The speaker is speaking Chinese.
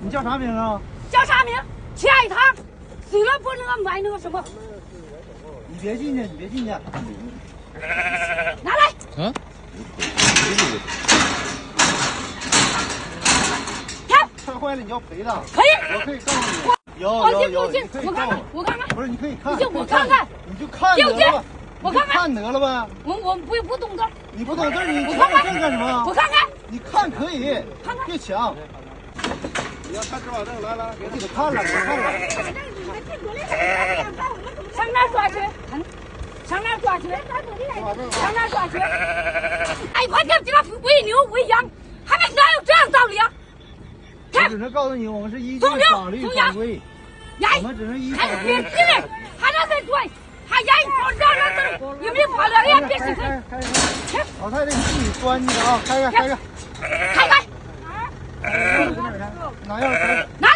你叫啥名啊？叫啥名？前一趟虽然不那个买那个什么，你别进去，你别进去。拿来。啊？看坏了你要赔的。可以。我可以告诉你。有，你可以告诉我看看。不是，你可以看。我看看。你就看得了。我看看。看得了呗。我不懂字。你不懂字，你看看干什么？我看看。你看可以，看看别抢。你要看执法证，来，我给他看了，上哪抓去？上哪抓去？上哪抓去？哎，快点，这个喂牛喂羊，还没哪有这样道理啊？我只是告诉你，我们是依据法律法规，我们只是依法规。还让他追，还让有没有跑了？呀，别死开！老太太，你自己钻进去啊！开开！拿拿钥匙。拿。